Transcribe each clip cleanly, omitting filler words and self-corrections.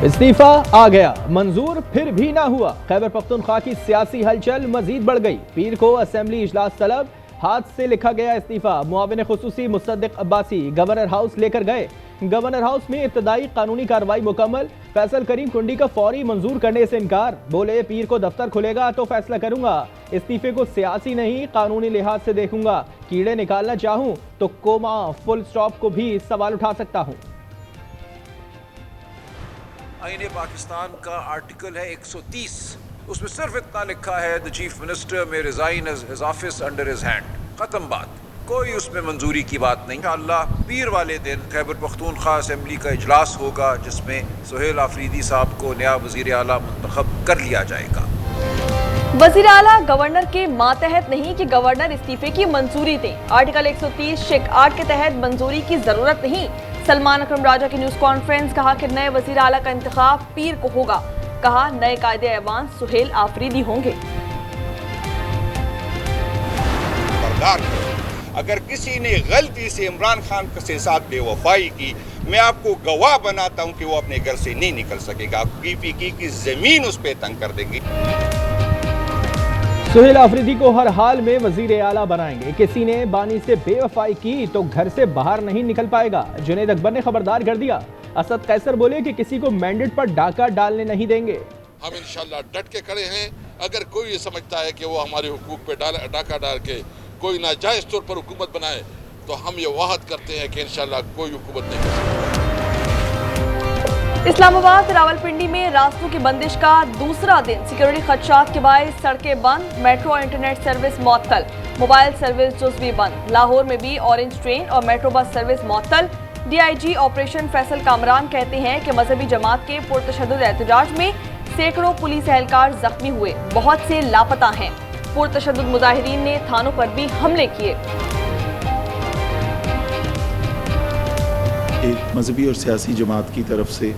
इस्तीफा आ गया, मंजूर फिर भी ना हुआ। खैबर पख्तूनख्वा की सियासी हलचल मजीद बढ़ गई। पीर को असेंबली इजलास तलब, हाथ से लिखा गया इस्तीफा। मुआविन खुसूसी मुसद्दिक अब्बासी गवर्नर हाउस लेकर गए। गवर्नर हाउस में इब्तदाई कानूनी कार्रवाई मुकम्मल। फैसल करीम कुंडी का फौरी मंजूर करने से इनकार। बोले पीर को दफ्तर खुलेगा तो फैसला करूंगा। इस्तीफे को सियासी नहीं कानूनी लिहाज से देखूंगा। कीड़े निकालना चाहूं तो कोमा फुल स्टॉप को भी सवाल उठा सकता हूं। आईने पाकिस्तान का आर्टिकल है 130, उसमें सिर्फ इतना लिखा है द चीफ मिनिस्टर में resign his office under his hand. खत्म बात, कोई उसमें मंजूरी की बात नहीं। अल्लाह पीर वाले दिन खैबर पख्तूनख्वा असेंबली का इजलास होगा जिसमें सुहेल आफरीदी साहब को नया वजीर आला मुंतखब कर लिया जाएगा। वजीर आला गवर्नर के मातहत नहीं कि गवर्नर इस्तीफे की मंजूरी दे। आर्टिकल 130 शेख 8 के तहत मंजूरी की जरूरत नहीं। सलमान अकरम राजा की न्यूज कॉन्फ्रेंस, कहा कि नए वजीर आला का इंतखाब पीर को होगा। कहा नए कायदे ऐवान सुहेल आफरीदी होंगे। अगर किसी ने गलती से इमरान खान के साथ बेवफाई की, मैं आपको गवाह बनाता हूं कि वो अपने घर से नहीं निकल सकेगा। पीपीकी की जमीन उस पर तंग कर देगी। सुहेल आफरीदी को हर हाल में वजीर आला बनाएंगे। किसी ने बानी से बेवफाई की तो घर से बाहर नहीं निकल पाएगा। जुनैद अकबर ने खबरदार कर दिया। असद कैसर बोले कि किसी को मैंडेट पर डाका डालने नहीं देंगे। हम इंशाल्लाह डट के खड़े हैं। अगर कोई ये समझता है कि वो हमारे हुकूक पे डाका डाल के कोई नाजायज तौर पर हुकूमत बनाए तो हम ये वाहद करते हैं कि इंशाल्लाह कोई हुकूमत नहीं कर सकती। इस्लामाबाद रावलपिंडी में रास्तों की बंदिश का दूसरा दिन। सिक्योरिटी खदशात के बायस सड़कें बंद, मेट्रो और इंटरनेट सर्विस मुअत्तल, मोबाइल सर्विस जुज़वी बंद। लाहौर में भी ऑरेंज ट्रेन और मेट्रो बस सर्विस मुअत्तल। DIG ऑपरेशन फैसल कामरान कहते हैं कि मजहबी जमात के पुरतशद्दुद एहतजाज में सैकड़ों पुलिस एहलकार जख्मी हुए, बहुत से लापता हैं। पुरतशद्दुद मुजाहिरीन ने थानों पर भी हमले किए। एक मजहबी और सियासी जमात की तरफ से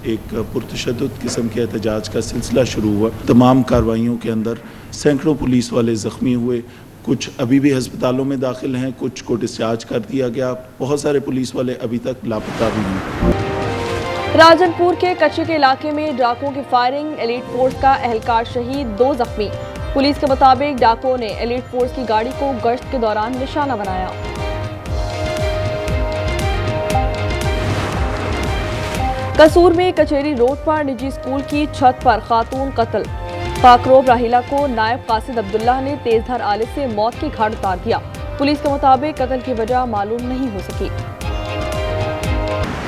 एक पुरतशद्दुद किस्म के एहतजाज का सिलसिला शुरू हुआ। तमाम कार्रवाइयों के अंदर सैकड़ों पुलिस वाले ज़ख्मी हुए, कुछ अभी भी अस्पतालों में दाखिल हैं, कुछ को डिस्चार्ज कर दिया गया। बहुत सारे पुलिस वाले अभी तक लापता भी हैं। राजनपुर के कच्चे के इलाके में डाकुओं की फायरिंग, एलीट फोर्स का एहलकार शहीद, 2 जख्मी। पुलिस के मुताबिक डाकुओं ने एलीट फोर्स की गाड़ी को गश्त के दौरान निशाना बनाया। कसूर में कचेरी रोड पर निजी स्कूल की छत पर खातून कत्ल। पाकरोब राहिला को नायब कासिद अब्दुल्ला ने तेजधार आले से मौत की घाट उतार दिया। पुलिस के मुताबिक कत्ल की वजह मालूम नहीं हो सकी।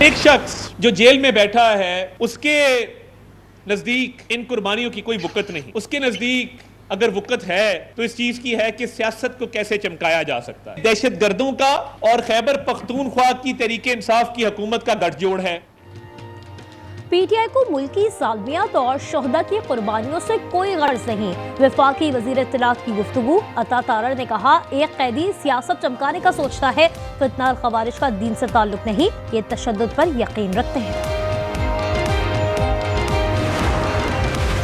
एक शख्स जो जेल में बैठा है उसके नजदीक इन कुर्बानियों की कोई वक़्त नहीं। उसके नजदीक अगर वक़्त है तो इस चीज की है कि सियासत को कैसे चमकाया जा सकता है। दहशत गर्दों का और खैबर पख्तूनख्वा की तहरीक इंसाफ की हुकूमत का गठजोड़ है। PTI को मुल्की सालमियात और शोहदा की कुर्बानियों से कोई गर्ज नहीं। वफाकी वजीर इत्तलात की गुफ्तगू। अता तारड़ ने कहा एक कैदी सियासत चमकाने का सोचता है, फितना और खवारिज का दीन से ताल्लुक नहीं, ये तशद्दुद पर यकीन रखते हैं।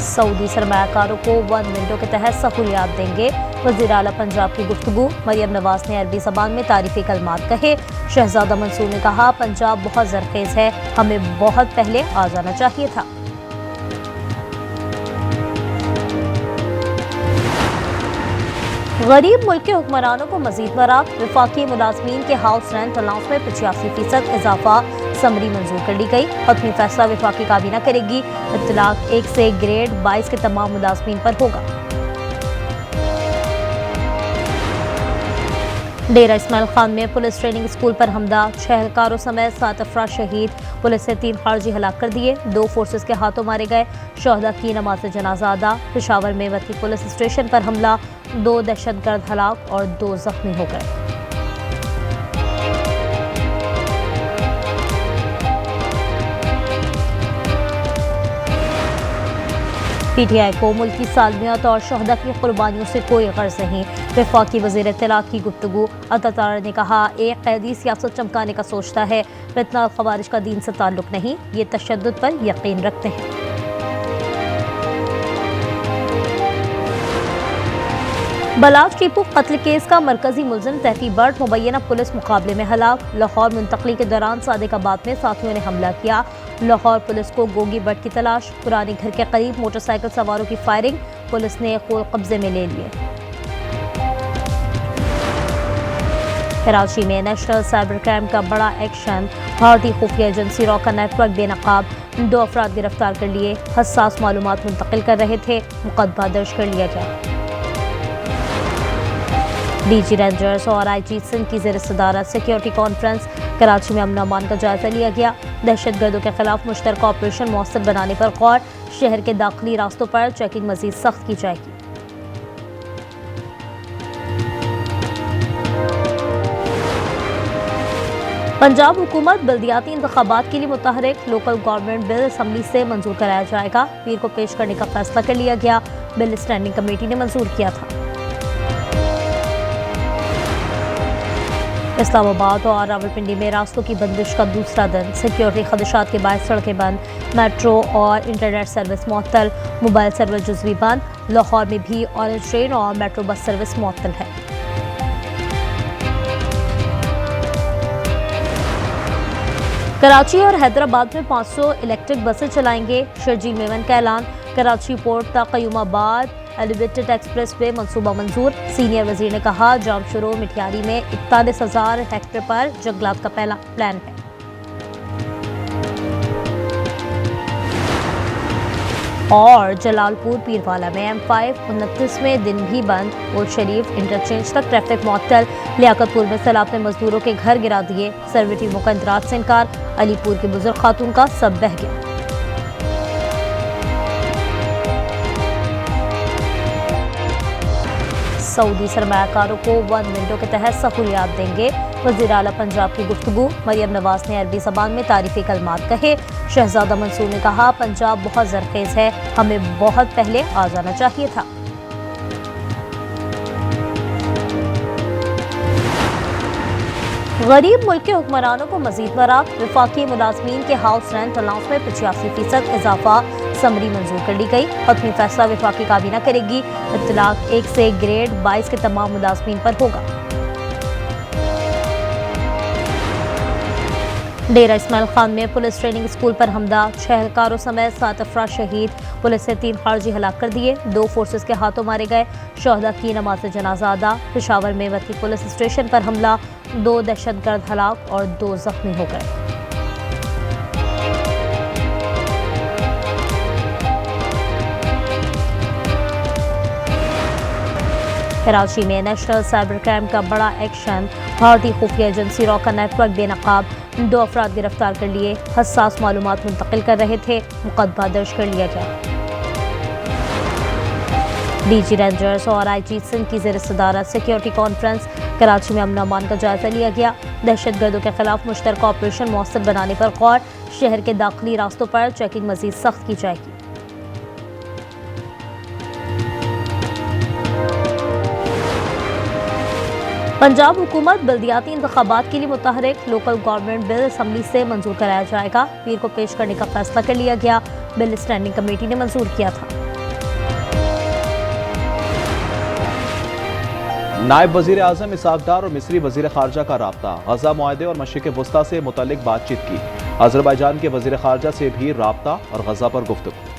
सऊदी सरमायाकारों को 1 विंडो के तहत सहूलियात देंगे। वज़ीर आला पंजाब की गुफ्तगू। मरियम नवाज ने अरबी ज़बान में तारीफ़ी कलमात कहे। शहजादा मंसूर ने कहा पंजाब बहुत ज़रखेज़ है, हमें बहुत पहले आ जाना चाहिए था। गरीब मुल्क के हुक्मरानों को मजीद बरात। वफाकी मुलाजमीन के हाउस रेंट अलाउंस में 85% इजाफा समरी मंजूर कर ली गई। हतमी फैसला वफाकी काबीना करेगी। इत्तलाक 1 से ग्रेड 22 के तमाम मुलाजमीन पर होगा। डेरा इस्माइल खान में पुलिस ट्रेनिंग स्कूल पर हमला, 6 एहलकारों समेत 7 अफराद शहीद। पुलिस ने 3 खारजी हलाक कर दिए, 2 फोर्सेस के हाथों मारे गए। शोहदा की नमाज जनाजा अदा। पेशावर में वती पुलिस स्टेशन पर हमला, 2 दहशतगर्द हलाक और 2 जख्मी हो गए। PTI को मुल्की सालमियत और शोहदा की कुर्बानियों से कोई गर्ज नहीं। वफाकी वज़ीर इत्तलात की गुफ्तगू। अता तारड़ ने कहा एक कैदी सियासत चमकाने का सोचता है, फितना और खवारिज का दीन से ताल्लुक नहीं, ये तशद्दुद पर यकीन रखते हैं। बलाज टीपू कत्ल केस का मरकजी मुलजिम तहती बर्ड मुबैना पुलिस मुकाबले में हलाक। लाहौर मुंतकली के दौरान सादिकाबाद में साथियों ने हमला किया। लाहौर पुलिस को गोगी बट की तलाश, पुराने घर के करीब मोटरसाइकिल सवारों की फायरिंग, पुलिस ने कोल कब्जे में ले लिए। कराची में नेशनल साइबर क्राइम का बड़ा एक्शन, भारतीय खुफिया एजेंसी रॉ का नेटवर्क बेनकाब, 2 अफराद गिरफ्तार कर लिए, हसास मालूमात मुंतकिल कर रहे थे, मुकदमा दर्ज कर लिया गया। डीजी रेंजर्स और आईजी सिंध की ज़ेर सदारत सिक्योरिटी कॉन्फ्रेंस, कराची में अमन अमान का जायजा लिया गया, दहशतगर्दों के खिलाफ मुश्तरका ऑपरेशन मौसर बनाने पर गौर, शहर के दाखिली रास्तों पर चेकिंग मजीद सख्त की जाएगी। पंजाब हुकूमत बल्दियाती इंतखाबात के लिए मुतहरिक, लोकल गवर्नमेंट बिल असम्बली से मंजूर कराया जाएगा, पीर को पेश करने का फैसला कर लिया गया, बिल स्टैंडिंग कमेटी ने मंजूर किया था। इस्लामाबाद और रावलपिंडी में रास्तों की बंदिश का दूसरा दिन, सिक्योरिटी खदशात के बायस सड़कें बंद, मेट्रो और इंटरनेट सर्विस मुअत्तल, मोबाइल सर्विस जुज़वी बंद, लाहौर में भी ऑरेंज ट्रेन और मेट्रो बस सर्विस मुअत्तल है। कराची और हैदराबाद में 500 इलेक्ट्रिक बसें चलाएंगे, शर्जील मेमन का ऐलान, कराची पोर्ट तक क़यूमाबाद एलिवेटेड एक्सप्रेस वे मंसूबा मंजूर, सीनियर वजीर ने कहा जामशुरो मिठियारी में 41,000 हेक्टेयर पर जंगलात का पहला प्लान है। और जलालपुर पीरवाला में M5 29वें दिन भी बंद, ओल्ड शरीफ इंटरचेंज तक ट्रैफिक मुअत्तल, लियाकतपुर में सैलाब ने मजदूरों के घर गिरा दिए, सर्वे टीमों का इंदराज से इनकार, अलीपुर की बुजुर्ग खातून का सब बह गया। सऊदी सरमायाकारों को 1 विंडो के तहत सहूलियात देंगे, वज़ीर आला पंजाब की गुफ्तगू, मरियम नवाज ने अरबी ज़बान में तारीफ़ी कलमात कहे, शहजादा मंसूर ने कहा पंजाब बहुत ज़रखेज़ है, हमें बहुत पहले आ जाना चाहिए था। गरीब मुल्क के हुक्मरानों को मजीद बरात, वफाकी मुलाजमीन के हाउस रेंट अलाउंस में 85% इजाफा, समरी मंजूर कर ली गई, हतमी फैसला वफाकी काबीना करेगी, इत्तलाक 1 से ग्रेड 22 के तमाम मुलाजमीन पर होगा। डेरा इस्माइल खान में पुलिस ट्रेनिंग स्कूल पर हमला, 6 एहलकारों समेत 7 अफराद शहीद, पुलिस ने 3 खारजी हलाक कर दिए, 2 फोर्सेस के हाथों मारे गए, शहदा की नमाज जनाजा अदा, पेशावर में वती पुलिस स्टेशन पर हमला, 2 दहशतगर्द हलाक और 2 जख्मी हो गए। कराची में नेशनल साइबर क्राइम का बड़ा एक्शन, भारतीय खुफिया एजेंसी रॉ का नेटवर्क बेनकाब, 2 अफराद गिरफ्तार कर लिए, हसास मालूमात मुंतकिल कर रहे थे, मुकदमा दर्ज कर लिया गया। डीजी रेंजर्स और आईजी सिंध की ज़ेर सदारत सिक्योरिटी कॉन्फ्रेंस, कराची में अमन अमान का जायजा लिया गया, दहशतगर्दों के खिलाफ मुश्तरका ऑपरेशन मौसर बनाने पर गौर, शहर के दाखिली रास्तों पर चेकिंग मजीद सख्त की जाएगी। पंजाब हुकूमत बल्दियाती इंतखाबात के लिए मुतहरिक, लोकल गवर्नमेंट बिल असम्बली से मंजूर कराया जाएगा, पीर को पेश करने का फैसला कर लिया गया, बिल स्टैंडिंग कमेटी ने मंजूर किया था। नायब वजीर आजम इसहाक डार और मिस्री वजीर खारजा का राब्ता, गजा मुआहदे और मशरिक़ वस्ता से मुतल्लिक बातचीत की, अजरबैजान के वजीर खारजा से भी राब्ता और गजा पर गुफ्तगू।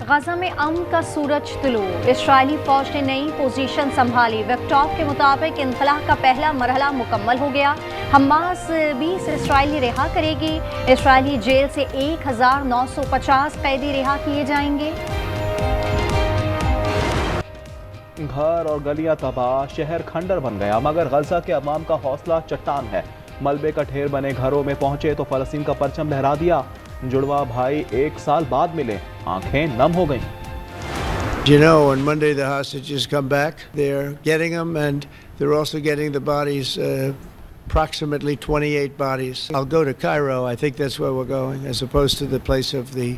गजा में अमन का सूरज तुलू, इस्राएली फौज ने नई पोजीशन संभाली, वेबटॉप के मुताबिक इनखलाह का पहला मरहला मुकम्मल हो गया, हमास 20 इस्राएली रिहा करेगी, इस्राएली जेल से 1950 कैदी रिहा किए जाएंगे। घर और गलियां तबाह, शहर खंडर बन गया, मगर गजा के अवाम का हौसला चट्टान है, मलबे का ढेर बने घरों में पहुंचे तो फलस्तीन का परचम लहरा दिया, जुड़वा भाई 1 साल बाद मिले, आंखें नम हो गईं। You know, on Monday the hostages come back. They're getting them, and they're also getting the bodies, approximately 28 bodies. I'll go to Cairo. I think that's where we're going, as opposed to the place of the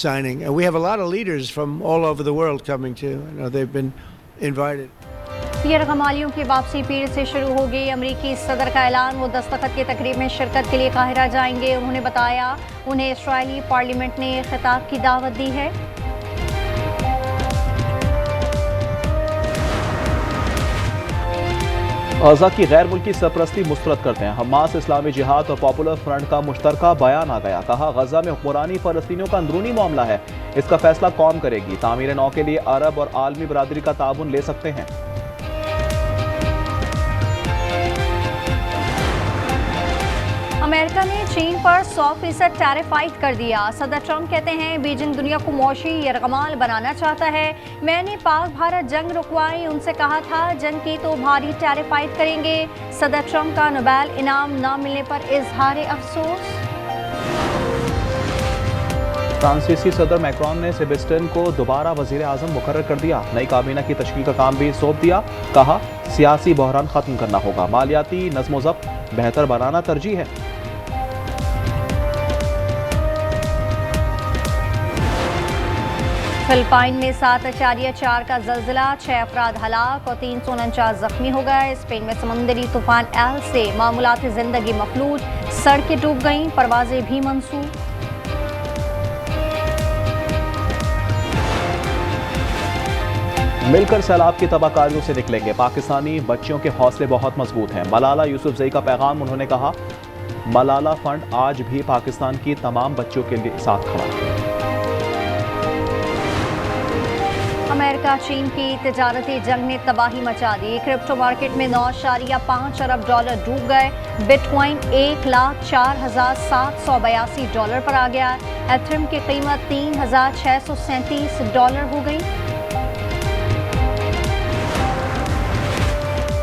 signing. And we have a lot of leaders from all over the world coming too. You know, they've been invited. पीर गमालियों की वापसी पीर से शुरू होगी, अमरीकी सदर का ऐलान, वो दस्तखत की तकरीब में शिरकत के लिए काहिरा जाएंगे। उन्होंने बताया उन्हें इस्राएली पार्लियामेंट ने खिताब की दावत दी है। गजा की गैर मुल्की सरपरस्ती मुस्तरद करते हैं। हमास, इस्लामी जिहाद और पॉपुलर फ्रंट का मुश्तरका बयान आ गया। कहा, गजा में हुक्मरानी फ़लस्तीनियों का अंदरूनी मामला है, इसका फैसला कौम करेगी। तामीर नौ के लिए अरब और आलमी बरादरी का ताउन ले सकते हैं। अमेरिका ने चीन पर 100% टैरिफ आयद कर दिया। सदर ट्रंप कहते हैं बीजिंग दुनिया को मौशी यरगमाल बनाना चाहता है। मैंने पाक भारत जंग रुकवाई, उनसे कहा था जंग की तो भारी टैरिफ आयद करेंगे। सदर ट्रंप का नोबेल इनाम न मिलने पर इजहार अफसोस। फ्रांसीसी सदर मैक्रोन ने सेबेस्टियन को दोबारा वजीर आजम मुकर्रर कर दिया। नई काबीना की तश्कील का काम भी सौंप दिया। कहा, सियासी बहरान खत्म करना होगा, मालियाती नज़्म ज़ब्त बेहतर बनाना तरजीह है। फिलिपाइन में 7.4 का जल्जिला, 6 अफराद हलाक और 349 जख्मी हो गए। स्पेन में समुंदरी तूफान एल से मामूलाती जिंदगी मफलूज, सड़कें डूब गईं, परवाजें भी मंसूब। मिलकर सैलाब की तबाहकारियों से निकलेंगे। पाकिस्तानी बच्चियों के हौसले बहुत मजबूत हैं। मलाला यूसुफजई का पैगाम। उन्होंने कहा, मलाला फंड आज भी पाकिस्तान की तमाम बच्चियों के लिए साथ खड़ा है। अमेरिका चीन की तिजारती जंग ने तबाही मचा दी। क्रिप्टो मार्केट में 9.5 अरब डॉलर डूब गए। बिटकॉइन $1,04,782 पर आ गया। एथेरियम की कीमत $3,637 हो गई।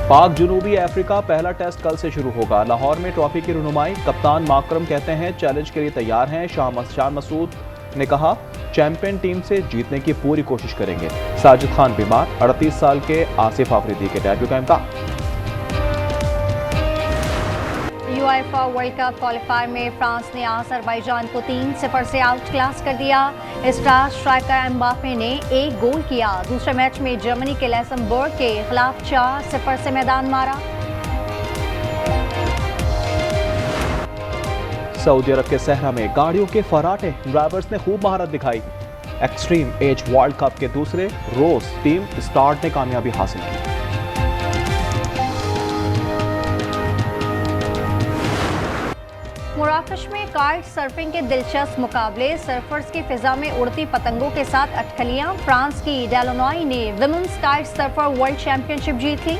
पाक जनूबी अफ्रीका पहला टेस्ट कल से शुरू होगा। लाहौर में ट्रॉफी की रुनुमाई। कप्तान माकरम कहते हैं चैलेंज के लिए तैयार हैं। शाह मसूद ने कहा, चैंपियन टीम से जीतने की पूरी कोशिश करेंगे। साजिद खान बीमार। 38 साल के आसिफ आफरीदी के डेब्यू का इम्कान। यूएफा वर्ल्ड कप क्वालिफायर में फ्रांस ने अज़रबैजान को 3-0 से आउट क्लास कर दिया। स्टार स्ट्राइकर एम्बापे ने 1 गोल किया। दूसरे मैच में जर्मनी के लैक्सेमबर्ग के खिलाफ 4-0 से मैदान मारा। सऊदी अरब के सहरा में गाड़ियों के फराटे, ड्राइवर्स ने खूब महारत दिखाई। एक्सट्रीम एज वर्ल्ड कप के दूसरे रोज टीम स्टार्ट ने कामयाबी हासिल की। मराकश में काइट सर्फिंग के दिलचस्प मुकाबले। सर्फर्स की फिजा में उड़ती पतंगों के साथ अटकलियां। फ्रांस की डेलोनॉय ने women's kite surfer world championship जीत ली।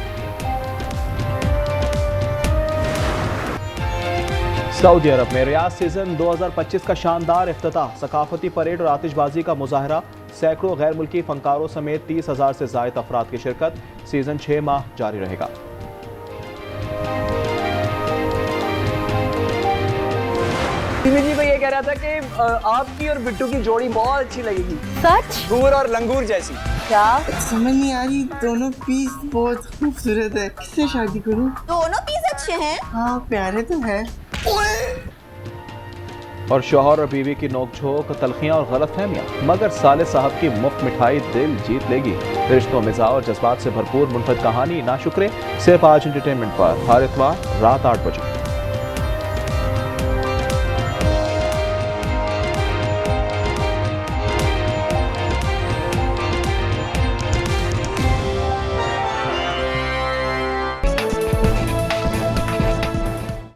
सऊदी अरब में रियाद सीजन 2025 का शानदार इफ्तिताह। सकाफती परेड और आतिशबाजी का मुजाहरा। सैकड़ों गैर मुल्की फनकारों समेत 30,000 से ज्यादा अफराद की शिरकत। सीजन 6 माह जारी रहेगा। जी मैं ये कह रहा था कि आपकी और बिट्टू की जोड़ी बहुत अच्छी लगेगी। सच? गूर और लंगूर जैसी। क्या समझ नहीं आ रही, दोनों पीस बहुत खूबसूरत है, किससे शादी करूं? दोनों पीस अच्छे हैं। हाँ प्यारे तो है। और शौहर और बीवी की नोकझोंक, तलखियां और गलतफहमियां, मगर साले साहब की मुफ्त मिठाई दिल जीत लेगी। रिश्तों, मिजाज और जज्बात से भरपूर मुनफरद कहानी ना शुक्रे, सिर्फ आज एंटरटेनमेंट पर, हर इतवार रात 8 बजे।